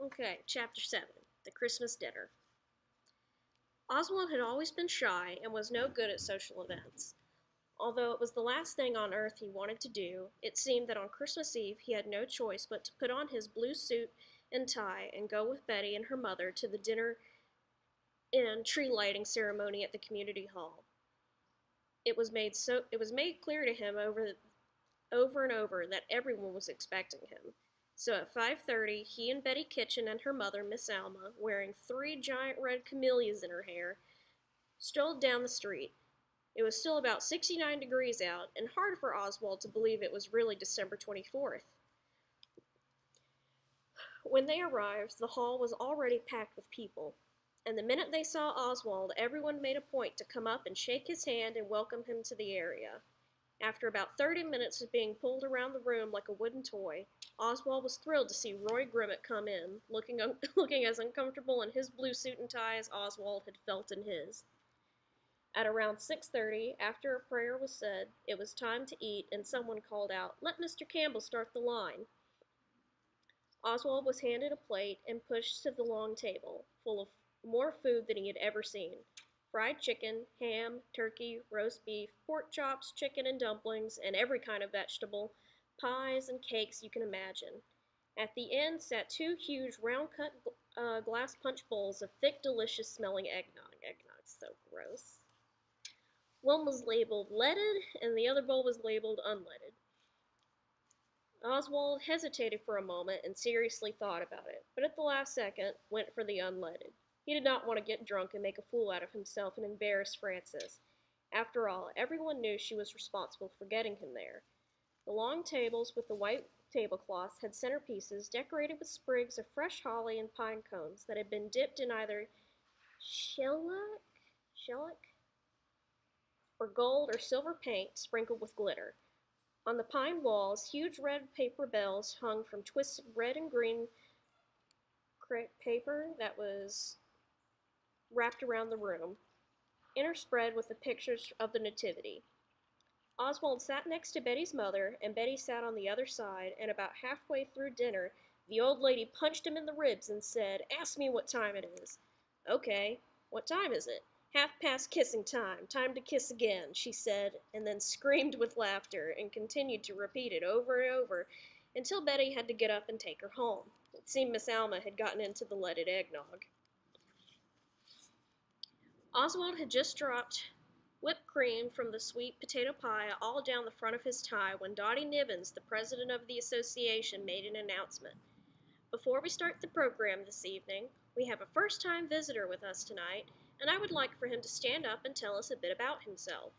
Okay, Chapter 7 The Christmas Dinner. Oswald had always been shy and was no good at social events. Although it was the last thing on earth he wanted to do, it seemed that on Christmas Eve he had no choice but to put on his blue suit and tie and go with Betty and her mother to the dinner and tree lighting ceremony at the community hall. It was made clear to him over and over that everyone was expecting him. So at 5:30, he and Betty Kitchen and her mother, Miss Alma, wearing three giant red camellias in her hair, strolled down the street. It was still about 69 degrees out, and hard for Oswald to believe it was really December 24th. When they arrived, the hall was already packed with people, and the minute they saw Oswald, everyone made a point to come up and shake his hand and welcome him to the area. After about 30 minutes of being pulled around the room like a wooden toy, Oswald was thrilled to see Roy Grimmett come in, looking as uncomfortable in his blue suit and tie as Oswald had felt in his. At around 6:30, after a prayer was said, it was time to eat, and someone called out, "Let Mr. Campbell start the line." Oswald was handed a plate and pushed to the long table, full of more food than he had ever seen. Fried chicken, ham, turkey, roast beef, pork chops, chicken and dumplings, and every kind of vegetable, pies and cakes you can imagine. At the end sat two huge round-cut glass punch bowls of thick, delicious-smelling eggnog. Eggnog's so gross. One was labeled leaded, and the other bowl was labeled unleaded. Oswald hesitated for a moment and seriously thought about it, but at the last second went for the unleaded. He did not want to get drunk and make a fool out of himself and embarrass Frances. After all, everyone knew she was responsible for getting him there. The long tables with the white tablecloths had centerpieces decorated with sprigs of fresh holly and pine cones that had been dipped in either shellac or gold or silver paint sprinkled with glitter. On the pine walls, huge red paper bells hung from twisted red and green paper that was wrapped around the room, interspread with the pictures of the Nativity. Oswald sat next to Betty's mother, and Betty sat on the other side, and about halfway through dinner, the old lady punched him in the ribs and said, "Ask me what time it is." "Okay, what time is it?" "Half past kissing time. Time to kiss again," she said, and then screamed with laughter, and continued to repeat it over and over, until Betty had to get up and take her home. It seemed Miss Alma had gotten into the leaded eggnog. Oswald had just dropped whipped cream from the sweet potato pie all down the front of his tie when Dottie Nibbins, the president of the association, made an announcement. "Before we start the program this evening, we have a first-time visitor with us tonight, and I would like for him to stand up and tell us a bit about himself."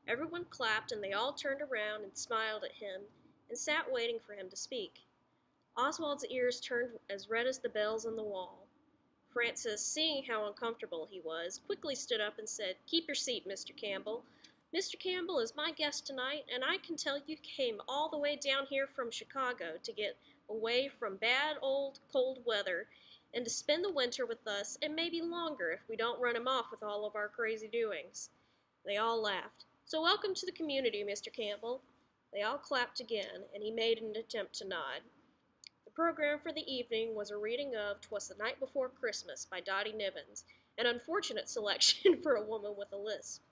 Everyone clapped, and they all turned around and smiled at him and sat waiting for him to speak. Oswald's ears turned as red as the bells on the wall. Frances, seeing how uncomfortable he was, quickly stood up and said, "Keep your seat, Mr. Campbell. Mr. Campbell is my guest tonight, and I can tell you came all the way down here from Chicago to get away from bad old cold weather and to spend the winter with us, and maybe longer if we don't run him off with all of our crazy doings." They all laughed. "So welcome to the community, Mr. Campbell." They all clapped again, and he made an attempt to nod. The program for the evening was a reading of "'Twas the Night Before Christmas" by Dottie Nibbins, an unfortunate selection for a woman with a lisp,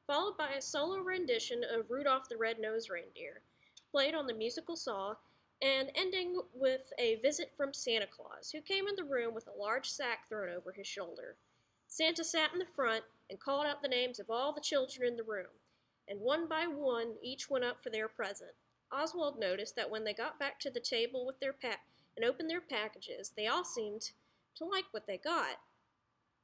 followed by a solo rendition of "Rudolph the Red-Nosed Reindeer," played on the musical saw, and ending with a visit from Santa Claus, who came in the room with a large sack thrown over his shoulder. Santa sat in the front and called out the names of all the children in the room, and one by one each went up for their present. Oswald noticed that when they got back to the table with their and opened their packages, they all seemed to like what they got.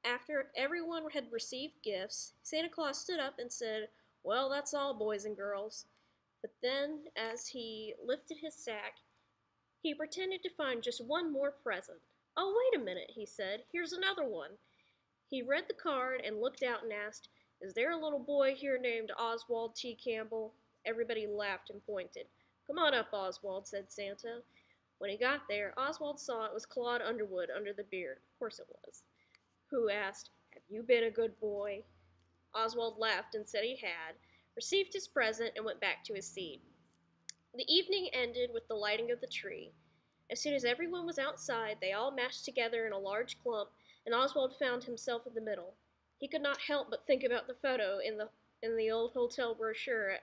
After everyone had received gifts, Santa Claus stood up and said, "Well, that's all, boys and girls." But then, as he lifted his sack, he pretended to find just one more present. "Oh, wait a minute," he said. "Here's another one." He read the card and looked out and asked, "Is there a little boy here named Oswald T. Campbell?" Everybody laughed and pointed. "Come on up, Oswald," said Santa. When he got there, Oswald saw it was Claude Underwood under the beard, of course it was, who asked, "Have you been a good boy?" Oswald laughed and said he had, received his present, and went back to his seat. The evening ended with the lighting of the tree. As soon as everyone was outside, they all mashed together in a large clump, and Oswald found himself in the middle. He could not help but think about the photo in the old hotel brochure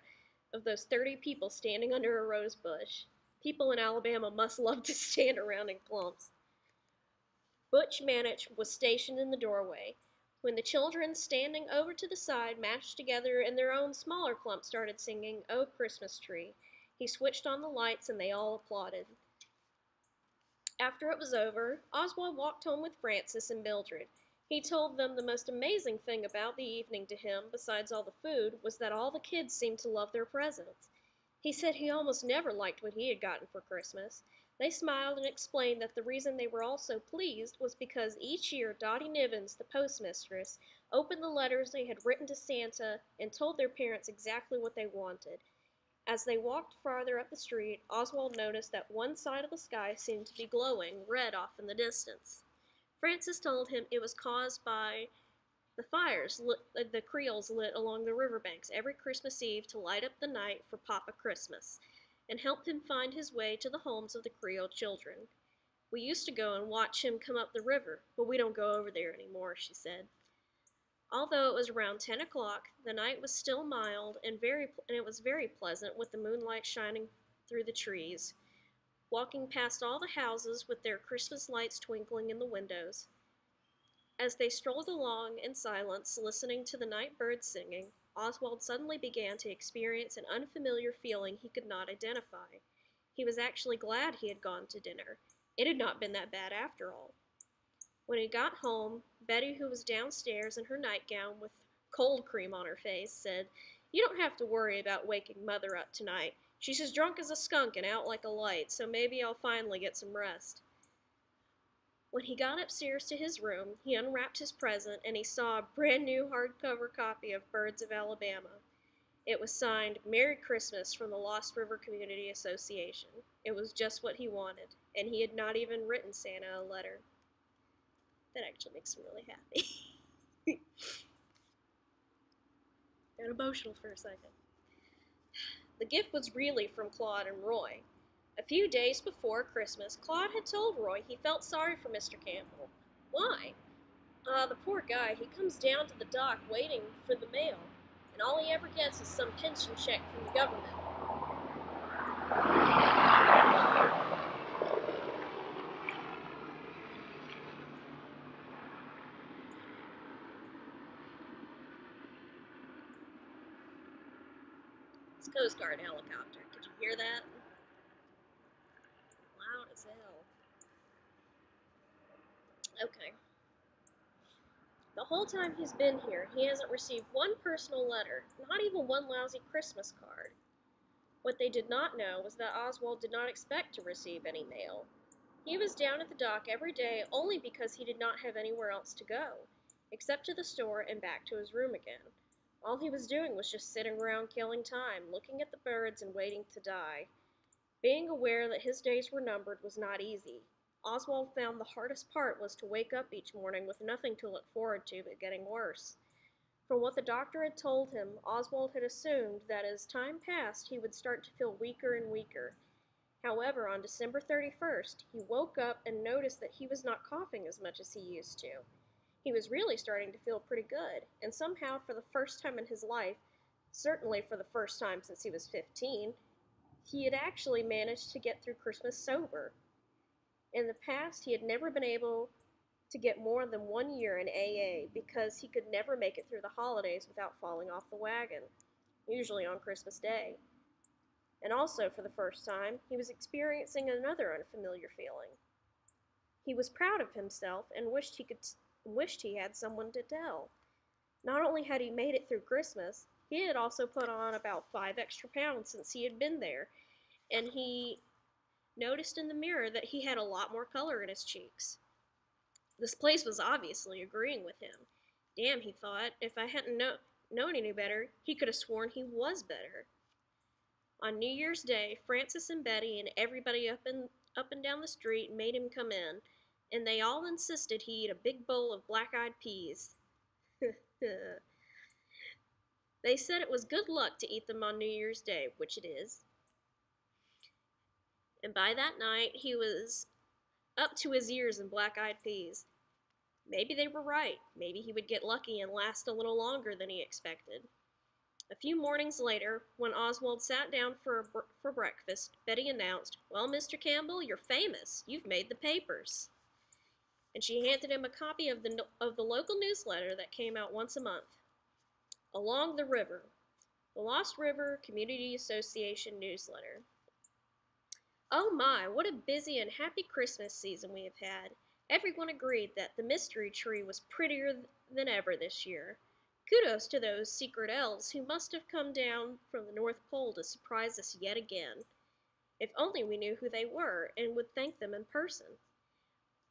of those 30 people standing under a rose bush. People in Alabama must love to stand around in clumps. Butch Manich was stationed in the doorway. When the children standing over to the side mashed together in their own smaller clump started singing "Oh Christmas Tree," he switched on the lights and they all applauded. After it was over, Oswald walked home with Francis and Mildred. He told them the most amazing thing about the evening to him, besides all the food, was that all the kids seemed to love their presents. He said he almost never liked what he had gotten for Christmas. They smiled and explained that the reason they were all so pleased was because each year Dottie Nivens, the postmistress, opened the letters they had written to Santa and told their parents exactly what they wanted. As they walked farther up the street, Oswald noticed that one side of the sky seemed to be glowing red off in the distance. Francis told him it was caused by the fires the Creoles lit along the riverbanks every Christmas Eve to light up the night for Papa Christmas, and help him find his way to the homes of the Creole children. "We used to go and watch him come up the river, but we don't go over there anymore," she said. Although it was around 10 o'clock, the night was still mild and it was very pleasant with the moonlight shining through the trees. Walking past all the houses with their Christmas lights twinkling in the windows. As they strolled along in silence, listening to the night birds singing, Oswald suddenly began to experience an unfamiliar feeling he could not identify. He was actually glad he had gone to dinner. It had not been that bad after all. When he got home, Betty, who was downstairs in her nightgown with cold cream on her face, said, "You don't have to worry about waking Mother up tonight. She's as drunk as a skunk and out like a light, so maybe I'll finally get some rest." When he got upstairs to his room, he unwrapped his present and he saw a brand new hardcover copy of Birds of Alabama. It was signed "Merry Christmas" from the Lost River Community Association. It was just what he wanted, and he had not even written Santa a letter. That actually makes me really happy. Got emotional for a second. The gift was really from Claude and Roy. A few days before Christmas, Claude had told Roy he felt sorry for Mr. Campbell. Why? The poor guy, he comes down to the dock waiting for the mail, and all he ever gets is some pension check from the government. It's a Coast Guard helicopter. Could you hear that? Loud as hell. Okay. The whole time he's been here, he hasn't received one personal letter, not even one lousy Christmas card. What they did not know was that Oswald did not expect to receive any mail. He was down at the dock every day only because he did not have anywhere else to go, except to the store and back to his room again. All he was doing was just sitting around killing time, looking at the birds and waiting to die. Being aware that his days were numbered was not easy. Oswald found the hardest part was to wake up each morning with nothing to look forward to but getting worse. From what the doctor had told him, Oswald had assumed that as time passed he would start to feel weaker and weaker. However, on December 31st, he woke up and noticed that he was not coughing as much as he used to. He was really starting to feel pretty good, and somehow for the first time in his life, certainly for the first time since he was 15, he had actually managed to get through Christmas sober. In the past, he had never been able to get more than 1 year in AA because he could never make it through the holidays without falling off the wagon, usually on Christmas Day. And also, for the first time, he was experiencing another unfamiliar feeling. He was proud of himself and wished he had someone to tell. Not only had he made it through Christmas, he had also put on about 5 extra pounds since he had been there, and he noticed in the mirror that he had a lot more color in his cheeks. This place was obviously agreeing with him. Damn, he thought, if I hadn't known any better, he could have sworn he was better. On New Year's Day, Francis and Betty and everybody up and down the street made him come in, and they all insisted he eat a big bowl of black-eyed peas. They said it was good luck to eat them on New Year's Day, which it is. and by that night he was up to his ears in black-eyed peas. Maybe they were right. Maybe he would get lucky and last a little longer than he expected. A few mornings later, when Oswald sat down for breakfast, Betty announced, "Well, Mr. Campbell, you're famous. You've made the papers." And she handed him a copy of the local newsletter that came out once a month. Along the River, the Lost River Community Association newsletter. Oh my, what a busy and happy Christmas season we have had. Everyone agreed that the mystery tree was prettier than ever this year. Kudos to those secret elves who must have come down from the North Pole to surprise us yet again. If only we knew who they were and would thank them in person.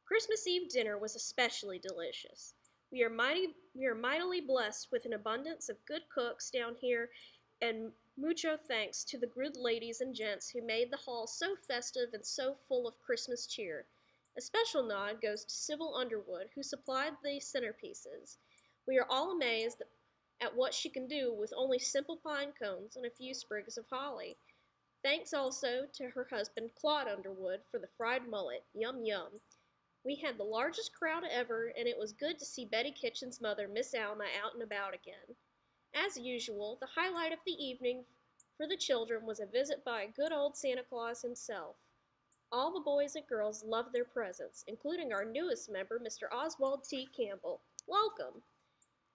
Christmas Eve dinner was especially delicious. We are mightily blessed with an abundance of good cooks down here, and mucho thanks to the good ladies and gents who made the hall so festive and so full of Christmas cheer. A special nod goes to Sybil Underwood, who supplied the centerpieces. We are all amazed at what she can do with only simple pine cones and a few sprigs of holly. Thanks also to her husband, Claude Underwood, for the fried mullet. Yum yum. We had the largest crowd ever, and it was good to see Betty Kitchen's mother, Miss Alma, out and about again. As usual, the highlight of the evening for the children was a visit by good old Santa Claus himself. All the boys and girls loved their presents, including our newest member, Mr. Oswald T. Campbell. Welcome!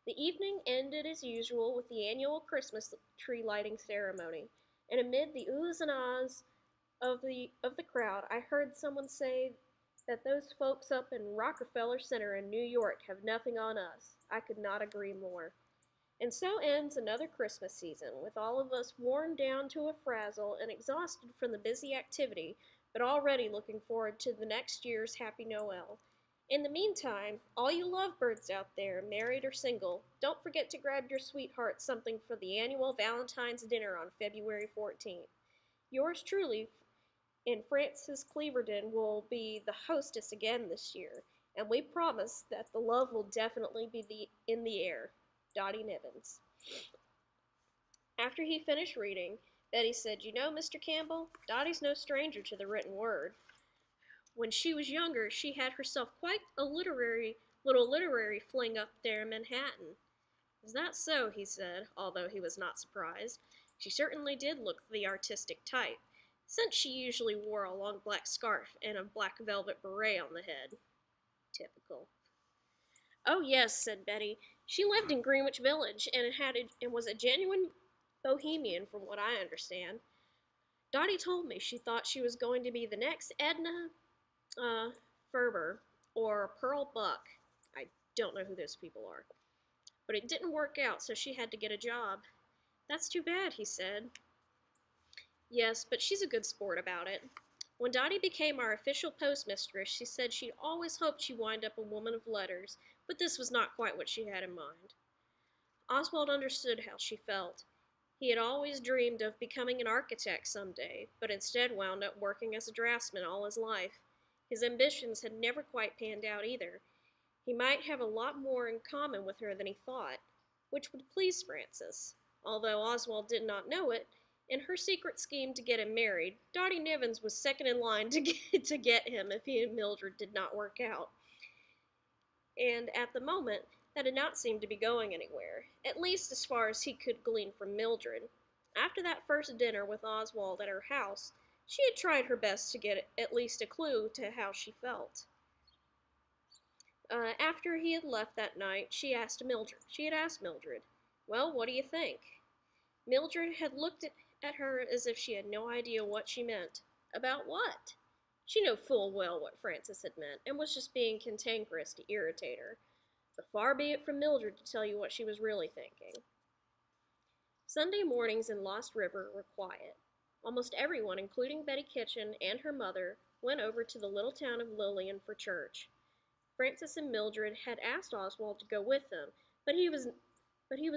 The evening ended as usual with the annual Christmas tree lighting ceremony, and amid the oohs and ahs of the crowd, I heard someone say that those folks up in Rockefeller Center in New York have nothing on us. I could not agree more. And so ends another Christmas season, with all of us worn down to a frazzle and exhausted from the busy activity, but already looking forward to the next year's Happy Noel. In the meantime, all you lovebirds out there, married or single, don't forget to grab your sweetheart something for the annual Valentine's dinner on February 14th. Yours truly, and Frances Cleaverton will be the hostess again this year, and we promise that the love will definitely be in the air. Dottie Nivens. After he finished reading, Betty said, "You know, Mr. Campbell, Dottie's no stranger to the written word. When she was younger, she had herself quite a little literary fling up there in Manhattan." "Is that so?" he said, although he was not surprised. She certainly did look the artistic type, since she usually wore a long black scarf and a black velvet beret on the head. Typical. "Oh yes," said Betty. "She lived in Greenwich Village and was a genuine bohemian from what I understand. Dottie told me she thought she was going to be the next Edna Ferber or Pearl Buck. I don't know who those people are. But it didn't work out, so she had to get a job." "That's too bad," he said. "Yes, but she's a good sport about it. When Dottie became our official postmistress, she said she'd always hoped she'd wind up a woman of letters, but this was not quite what she had in mind." Oswald understood how she felt. He had always dreamed of becoming an architect someday, but instead wound up working as a draftsman all his life. His ambitions had never quite panned out either. He might have a lot more in common with her than he thought, which would please Frances. Although Oswald did not know it, in her secret scheme to get him married, Dottie Nivens was second in line to get him if he and Mildred did not work out. And at the moment, that did not seem to be going anywhere, at least as far as he could glean from Mildred. After that first dinner with Oswald at her house, she had tried her best to get at least a clue to how she felt. After he had left that night, she had asked Mildred, "Well, what do you think?" Mildred had looked at her as if she had no idea what she meant. About what? She knew full well what Frances had meant, and was just being cantankerous to irritate her. But far be it from Mildred to tell you what she was really thinking. Sunday mornings in Lost River were quiet. Almost everyone, including Betty Kitchen and her mother, went over to the little town of Lillian for church. Frances and Mildred had asked Oswald to go with them, but he was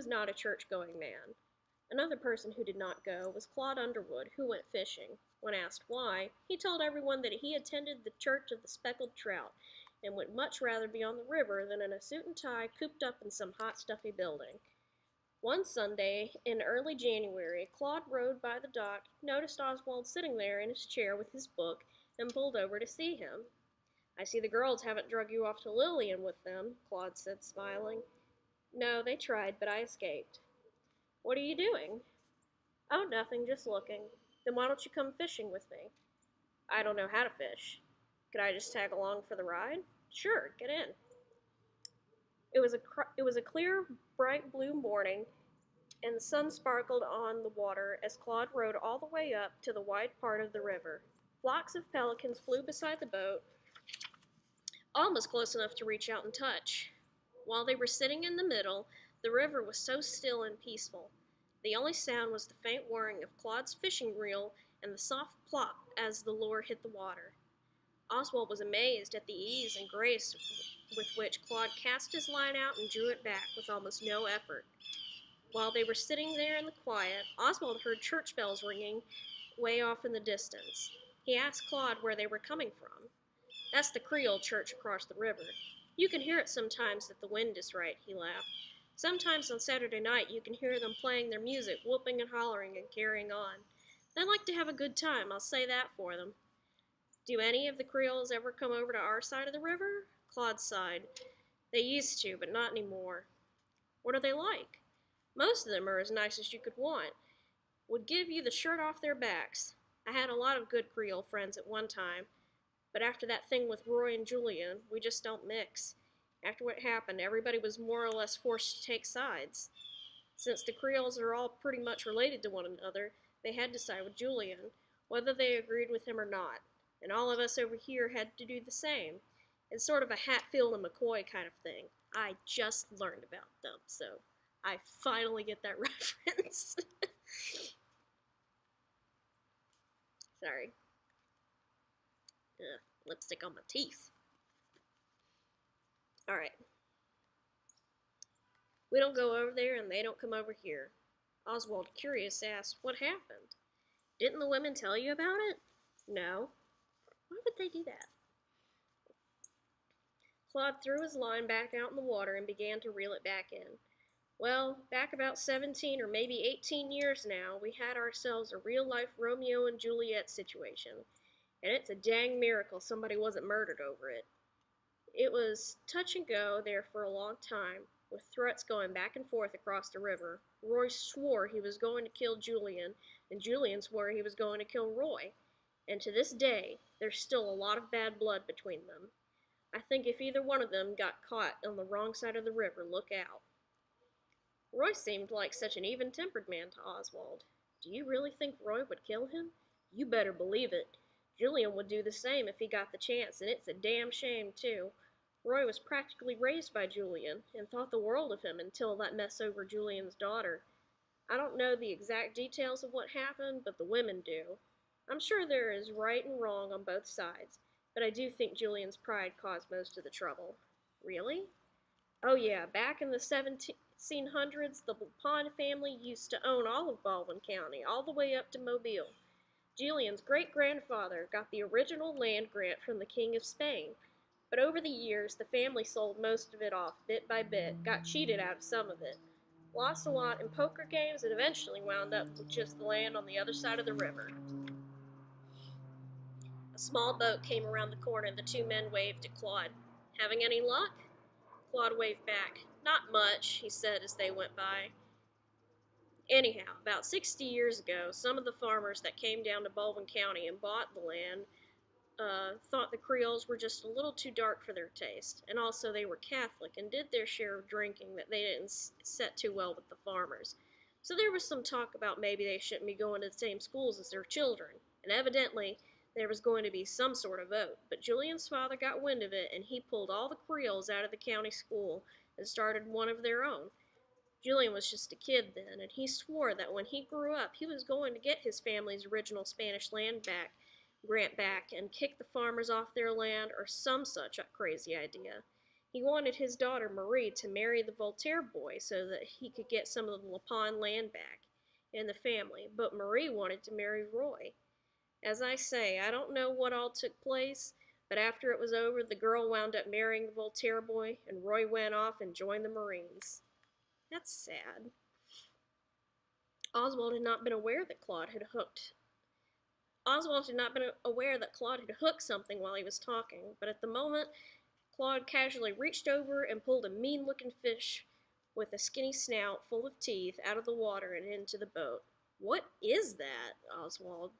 not a church-going man. Another person who did not go was Claude Underwood, who went fishing. When asked why, he told everyone that he attended the Church of the Speckled Trout and would much rather be on the river than in a suit and tie cooped up in some hot, stuffy building. One Sunday in early January, Claude rode by the dock, noticed Oswald sitting there in his chair with his book, and pulled over to see him. "I see the girls haven't drug you off to Lillian with them," Claude said, smiling. "No, they tried, but I escaped." "What are you doing?" "Oh, nothing, just looking." "Then why don't you come fishing with me?" "I don't know how to fish." "Could I just tag along for the ride?" "Sure, get in." It was a clear, bright blue morning, and the sun sparkled on the water as Claude rowed all the way up to the wide part of the river. Flocks of pelicans flew beside the boat, almost close enough to reach out and touch. While they were sitting in the middle, the river was so still and peaceful. The only sound was the faint whirring of Claude's fishing reel and the soft plop as the lure hit the water. Oswald was amazed at the ease and grace with which Claude cast his line out and drew it back with almost no effort. While they were sitting there in the quiet, Oswald heard church bells ringing way off in the distance. He asked Claude where they were coming from. "That's the Creole church across the river. You can hear it sometimes if the wind is right," he laughed. "Sometimes on Saturday night you can hear them playing their music, whooping and hollering and carrying on. They like to have a good time, I'll say that for them." "Do any of the Creoles ever come over to our side of the river?" Claude sighed. "They used to, but not anymore." "What are they like?" "Most of them are as nice as you could want. Would give you the shirt off their backs. I had a lot of good Creole friends at one time, but after that thing with Roy and Julian, we just don't mix. After what happened, everybody was more or less forced to take sides. Since the Creoles are all pretty much related to one another, they had to side with Julian, whether they agreed with him or not. And all of us over here had to do the same. It's sort of a Hatfield and McCoy kind of thing. I just learned about them, so I finally get that reference. Sorry. Ugh, lipstick on my teeth. Alright. "We don't go over there and they don't come over here." Oswald, curious, asked, "What happened?" "Didn't the women tell you about it?" "No." "Why would they do that?" Claude threw his line back out in the water and began to reel it back in. "Well, back about 17 or maybe 18 years now, we had ourselves a real-life Romeo and Juliet situation, and it's a dang miracle somebody wasn't murdered over it. It was touch and go there for a long time, with threats going back and forth across the river. Roy swore he was going to kill Julian, and Julian swore he was going to kill Roy. And to this day, there's still a lot of bad blood between them. I think if either one of them got caught on the wrong side of the river, look out." Roy seemed like such an even-tempered man to Oswald. "Do you really think Roy would kill him?" "You better believe it. Julian would do the same if he got the chance, and it's a damn shame, too. Roy was practically raised by Julian, and thought the world of him until that mess over Julian's daughter. I don't know the exact details of what happened, but the women do. I'm sure there is right and wrong on both sides, but I do think Julian's pride caused most of the trouble." "Really?" "Oh yeah, back in the 1700s, the Pond family used to own all of Baldwin County, all the way up to Mobile. Julian's great-grandfather got the original land grant from the King of Spain, but over the years the family sold most of it off bit by bit, got cheated out of some of it, lost a lot in poker games, and eventually wound up with just the land on the other side of the river." A small boat came around the corner and the two men waved at Claude. "Having any luck?" Claude waved back. "Not much," he said as they went by. "Anyhow, about 60 years ago, some of the farmers that came down to Baldwin County and bought the land thought the Creoles were just a little too dark for their taste, and also they were Catholic and did their share of drinking that they didn't set too well with the farmers. So there was some talk about maybe they shouldn't be going to the same schools as their children, and evidently there was going to be some sort of vote, but Julian's father got wind of it, and he pulled all the Creoles out of the county school and started one of their own. Julian was just a kid then, and he swore that when he grew up he was going to get his family's original Spanish land grant back and kick the farmers off their land or some such crazy idea. He wanted his daughter Marie to marry the Voltaire boy so that he could get some of the Lapon land back in the family, but Marie wanted to marry Roy. As I say, I don't know what all took place, but after it was over, the girl wound up marrying the Voltaire boy, and Roy went off and joined the Marines. That's sad." Oswald had not been aware that Claude had hooked. Oswald had not been aware that Claude had hooked something while he was talking, but at the moment, Claude casually reached over and pulled a mean-looking fish with a skinny snout full of teeth out of the water and into the boat. "What is that?" Oswald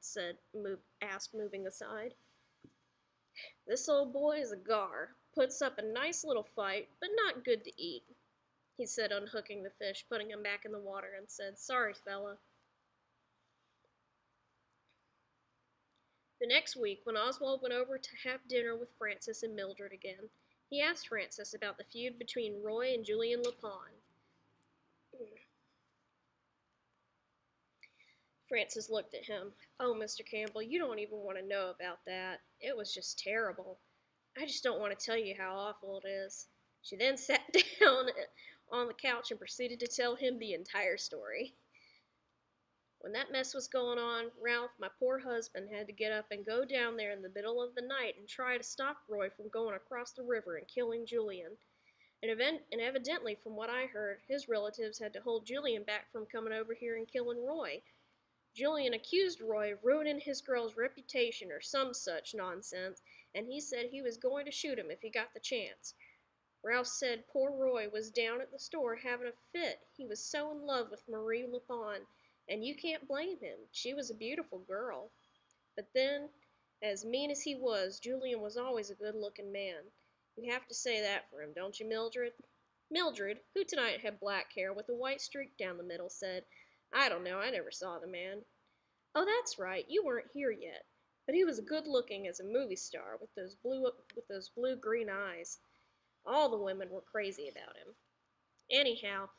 asked, moving aside. "This old boy is a gar. Puts up a nice little fight, but not good to eat," he said, unhooking the fish, putting him back in the water, and said, "Sorry, fella." The next week, when Oswald went over to have dinner with Frances and Mildred again, he asked Frances about the feud between Roy and Julian Lapon. Frances looked at him. "Oh, Mr. Campbell, you don't even want to know about that. It was just terrible. I just don't want to tell you how awful it is." She then sat down on the couch and proceeded to tell him the entire story. "When that mess was going on, Ralph, my poor husband, had to get up and go down there in the middle of the night and try to stop Roy from going across the river and killing Julian. And evidently, from what I heard, his relatives had to hold Julian back from coming over here and killing Roy. Julian accused Roy of ruining his girl's reputation or some such nonsense, and he said he was going to shoot him if he got the chance. Ralph said poor Roy was down at the store having a fit. He was so in love with Marie Lapon, and you can't blame him. She was a beautiful girl. But then, as mean as he was, Julian was always a good-looking man. You have to say that for him, don't you, Mildred?" Mildred, who tonight had black hair with a white streak down the middle, said, "I don't know, I never saw the man." "Oh, that's right, you weren't here yet. But he was good-looking as a movie star with those blue-green eyes. All the women were crazy about him. Anyhow,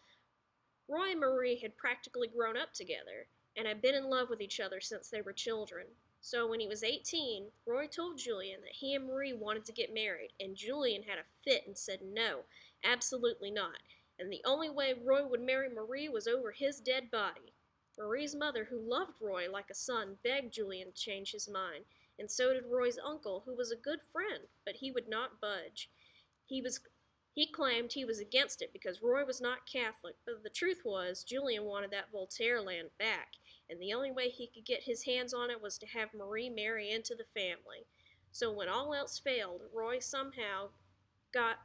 Roy and Marie had practically grown up together, and had been in love with each other since they were children. So when he was 18, Roy told Julian that he and Marie wanted to get married, and Julian had a fit and said no, absolutely not, and the only way Roy would marry Marie was over his dead body. Marie's mother, who loved Roy like a son, begged Julian to change his mind, and so did Roy's uncle, who was a good friend, but he would not budge. He was he claimed he was against it because Roy was not Catholic, but the truth was Julian wanted that Voltaire land back, and the only way he could get his hands on it was to have Marie marry into the family. So when all else failed, Roy somehow got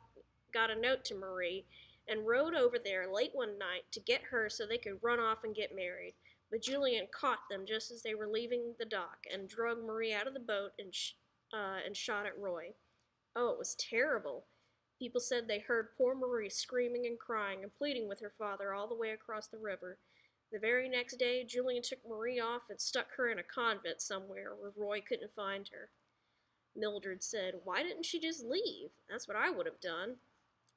got a note to Marie and rode over there late one night to get her so they could run off and get married. But Julian caught them just as they were leaving the dock and drug Marie out of the boat and shot at Roy. Oh, it was terrible. People said they heard poor Marie screaming and crying and pleading with her father all the way across the river. The very next day, Julian took Marie off and stuck her in a convent somewhere where Roy couldn't find her. Mildred said, "Why didn't she just leave? That's what I would have done."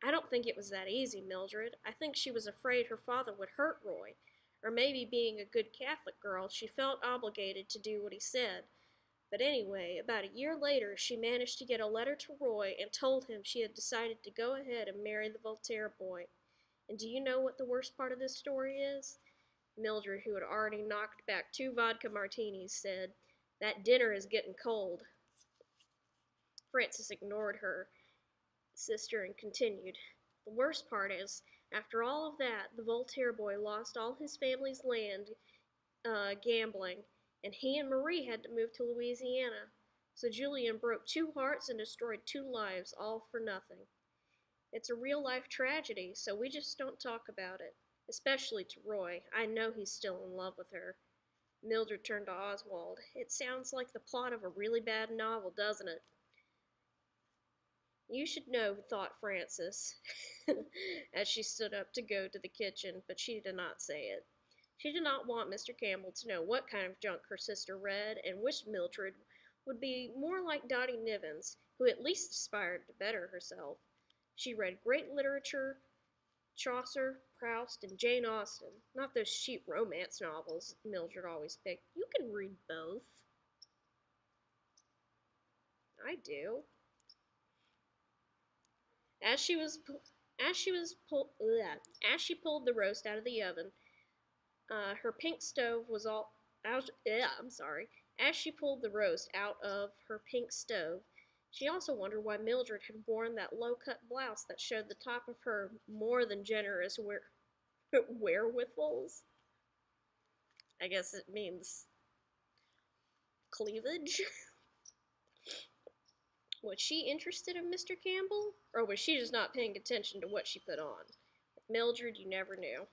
"I don't think it was that easy, Mildred. I think she was afraid her father would hurt Roy. Or maybe being a good Catholic girl, she felt obligated to do what he said. But anyway, about a year later, she managed to get a letter to Roy and told him she had decided to go ahead and marry the Voltaire boy. And do you know what the worst part of this story is?" Mildred, who had already knocked back 2 vodka martinis, said, "That dinner is getting cold." Frances ignored her sister and continued, "The worst part is, after all of that, the Voltaire boy lost all his family's land gambling, and he and Marie had to move to Louisiana. So Julian broke 2 hearts and destroyed 2 lives, all for nothing. It's a real-life tragedy, so we just don't talk about it. Especially to Roy. I know he's still in love with her." Mildred turned to Oswald. "It sounds like the plot of a really bad novel, doesn't it?" "You should know," thought Frances, as she stood up to go to the kitchen, but she did not say it. She did not want Mr. Campbell to know what kind of junk her sister read, and wished Mildred would be more like Dottie Nivens, who at least aspired to better herself. She read great literature, Chaucer, Proust, and Jane Austen, not those cheap romance novels Mildred always picked. "You can read both." "I do." As she was as she was pull, bleh, as she pulled the roast out of the oven, her pink stove was all out. I'm sorry. As she pulled the roast out of her pink stove, she also wondered why Mildred had worn that low-cut blouse that showed the top of her more than generous wherewithals. I guess it means cleavage. Was she interested in Mr. Campbell? Or was she just not paying attention to what she put on? With Mildred, you never knew.